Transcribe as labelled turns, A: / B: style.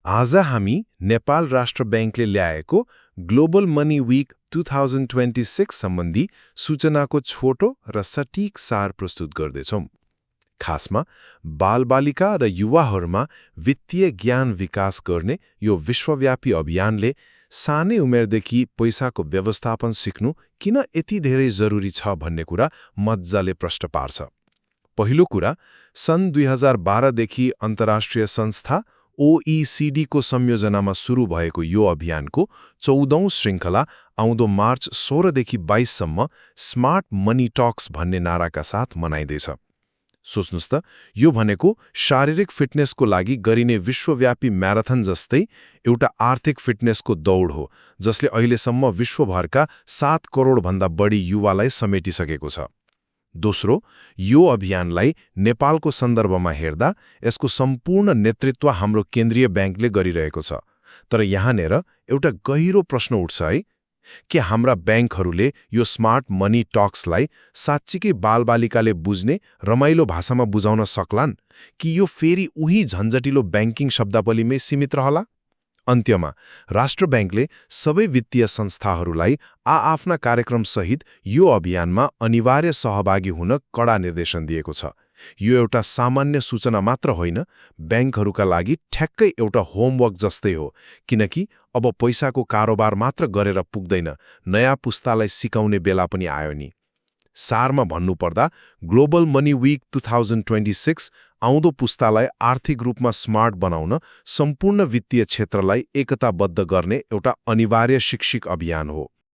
A: आज हामी नेपाल राष्ट्र बैंकले ल्याएको ग्लोबल मनी वीक 2026 सम्बन्धी सूचनाको छोटो र सटीक सार प्रस्तुत गर्दैछौं। खासमा बालबालिका र युवाहरूमा वित्तीय ज्ञान विकास गर्ने यो विश्वव्यापी अभियानले सानै उमेरदेखि पैसाको व्यवस्थापन सिक्नु किन यति धेरै जरुरी छ भन्ने कुरा मज्जाले प्रश्न पार्छ। पहिलो कुरा, सन् 2012 देखि अन्तर्राष्ट्रिय संस्था OECD को संयोजनामा सुरु भएको यो अभियानको 14औं श्रृङ्खला आउँदो मार्च 16 देखि 22 सम्म स्मार्ट मनी टक्स भन्ने नाराका साथ मनाइँदैछ। सोच्नुस् त, यो भनेको शारीरिक फिटनेसको लागि गरिने विश्वव्यापी म्याराथन जस्तै एउटा आर्थिक फिटनेसको दौड हो, जसले अहिलेसम्म विश्वभरका 7 करोड भन्दा बढी युवालाई समेटिसकेको छ। दोस्रो, यो अभियानलाई नेपालको सन्दर्भमा हेर्दा यसको सम्पूर्ण नेतृत्व हाम्रो केन्द्रीय बैंकले गरिरहेको छ। तर यहाँनेर एउटा गहिरो प्रश्न उठ्छ है, के हाम्रा बैंकहरूले यो स्मार्ट मनी टक्सलाई साच्चीकै बालबालिकाले बुझ्ने रमाइलो भाषामा बुझाउन सक्लान्, कि यो फेरि उही झन्झटिलो बैंकिङ शब्दावलीमै सीमित रहला? अन्त्यमा राष्ट्र बैंकले सबै वित्तीय संस्थाहरूलाई आफ्ना कार्यक्रमसहित यो अभियानमा अनिवार्य सहभागी हुन कडा निर्देशन दिएको छ। यो एउटा सामान्य सूचना मात्र होइन, बैंकहरूका लागि ठ्याक्कै एउटा होमवर्क जस्तै हो, किनकि अब पैसाको कारोबार मात्र गरेर पुग्दैन, नयाँ पुस्तालाई सिकाउने बेला पनि आयो नि। सारमा भन्नुपर्दा, ग्लोबल मनी वीक 2026 आउँदो पुस्तालाई आर्थिक रूपमा स्मार्ट बनाउन सम्पूर्ण वित्तीय क्षेत्रलाई एकताबद्ध गर्ने एउटा अनिवार्य शैक्षिक अभियान हो।